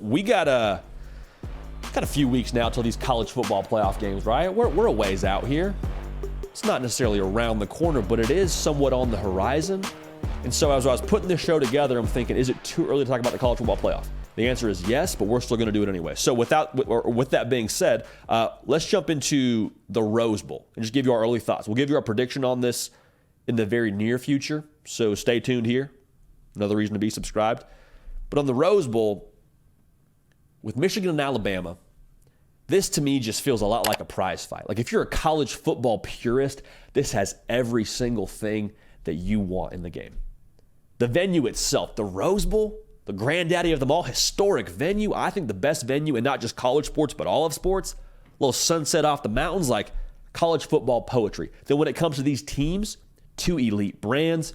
we got a few weeks now till these college football playoff games, right? We're a ways out here. It's not necessarily around the corner, but it is somewhat on the horizon. And so as I was putting this show together, I'm thinking, is it too early to talk about the college football playoff? The answer is yes, but we're still going to do it anyway. So with that being said, let's jump into the Rose Bowl and just give you our early thoughts. We'll give you our prediction on this in the very near future, so stay tuned here. Another reason to be subscribed. But on the Rose Bowl, with Michigan and Alabama, this to me just feels a lot like a prize fight. Like if you're a college football purist, this has every single thing that you want in the game. The venue itself, the Rose Bowl, the granddaddy of them all, historic venue. I think the best venue in not just college sports, but all of sports. A little sunset off the mountains, like college football poetry. Then when it comes to these teams, two elite brands,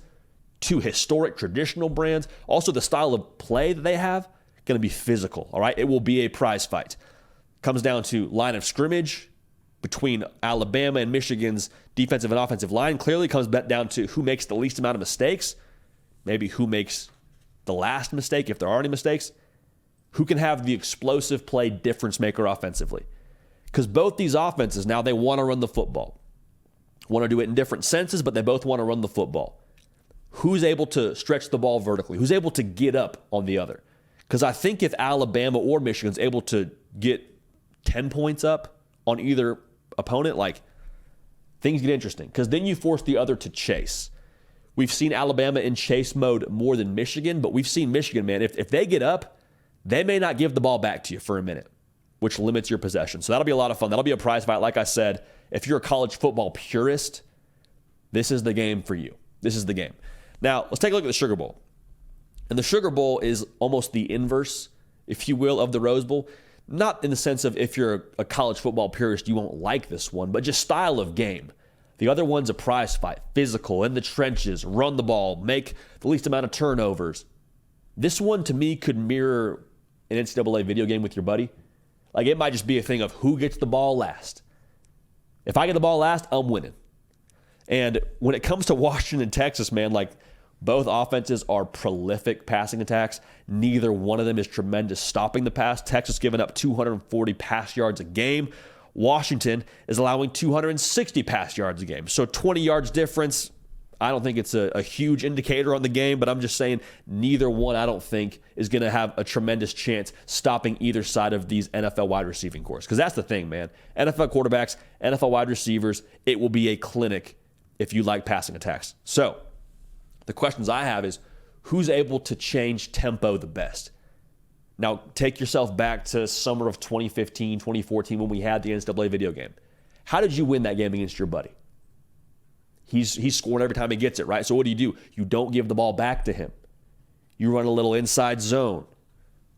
two historic traditional brands. Also the style of play that they have, going to be physical, all right? It will be a prize fight. Comes down to line of scrimmage between Alabama and Michigan's defensive and offensive line. Clearly comes back down to who makes the least amount of mistakes, maybe who makes the last mistake, if there are any mistakes, who can have the explosive play difference maker offensively. Because both these offenses, now they want to run the football. Want to do it in different senses, but they both want to run the football. Who's able to stretch the ball vertically? Who's able to get up on the other? Because I think if Alabama or Michigan's able to get 10 points up on either opponent, like things get interesting. Because then you force the other to chase. We've seen Alabama in chase mode more than Michigan, but we've seen Michigan, man, if they get up, they may not give the ball back to you for a minute, which limits your possession. So that'll be a lot of fun. That'll be a prize fight. Like I said, if you're a college football purist, this is the game for you. This is the game. Now, let's take a look at the Sugar Bowl. And the Sugar Bowl is almost the inverse, if you will, of the Rose Bowl. Not in the sense of if you're a college football purist, you won't like this one, but just style of game. The other one's a prize fight, physical, in the trenches, run the ball, make the least amount of turnovers. This one, to me, could mirror an NCAA video game with your buddy. Like, it might just be a thing of who gets the ball last. If I get the ball last, I'm winning. And when it comes to Washington and Texas, man, like, both offenses are prolific passing attacks. Neither one of them is tremendous stopping the pass. Texas giving up 240 pass yards a game. Washington is allowing 260 pass yards a game. So 20 yards difference. I don't think it's a huge indicator on the game, but I'm just saying neither one, I don't think, is going to have a tremendous chance stopping either side of these NFL wide receiving corps. Because that's the thing, man. NFL quarterbacks, NFL wide receivers, it will be a clinic if you like passing attacks. So the questions I have is, who's able to change tempo the best? Now, take yourself back to summer of 2015, 2014 when we had the NCAA video game. How did you win that game against your buddy? He's scoring every time he gets it, right? So what do? You don't give the ball back to him. You run a little inside zone.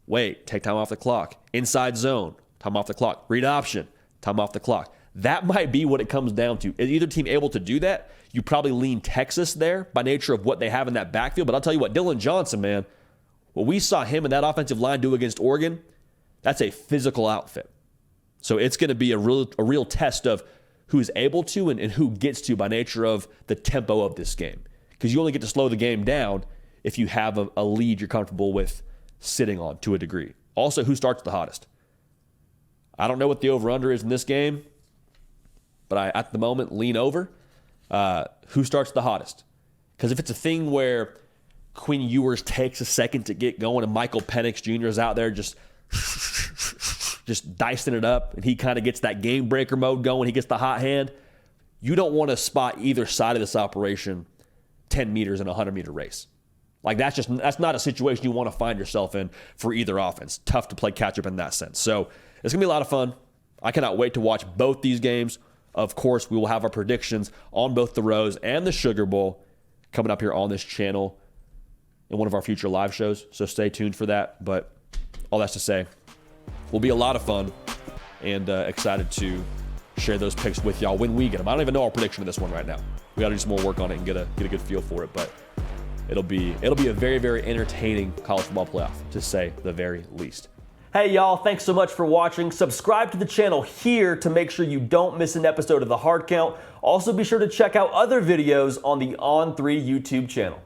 Wait, take time off the clock. Inside zone, time off the clock. Read option, time off the clock. That might be what it comes down to. Is either team able to do that? You probably lean Texas there by nature of what they have in that backfield. But I'll tell you what, Dylan Johnson, man, what we saw him and that offensive line do against Oregon, that's a physical outfit. So it's going to be a real test of who's able to and who gets to by nature of the tempo of this game. Because you only get to slow the game down if you have a lead you're comfortable with sitting on to a degree. Also, who starts the hottest? I don't know what the over-under is in this game, but I, at the moment, lean over. Who starts the hottest? Because if it's a thing where Quinn Ewers takes a second to get going and Michael Penix Jr. is out there just dicing it up and he kind of gets that game breaker mode going, he gets the hot hand, you don't want to spot either side of this operation 10 meters in a 100-meter race. Like, that's not a situation you want to find yourself in for either offense. Tough to play catch-up in that sense. So it's going to be a lot of fun. I cannot wait to watch both these games. Of course, we will have our predictions on both the Rose and the Sugar Bowl coming up here on this channel in one of our future live shows. So stay tuned for that. But all that's to say, will be a lot of fun and excited to share those picks with y'all when we get them. I don't even know our prediction of this one right now. We got to do some more work on it and get a good feel for it. But it'll be a very, very entertaining college football playoff, to say the very least. Hey y'all, thanks so much for watching. Subscribe to the channel here to make sure you don't miss an episode of The Hard Count. Also be sure to check out other videos on the On3 YouTube channel.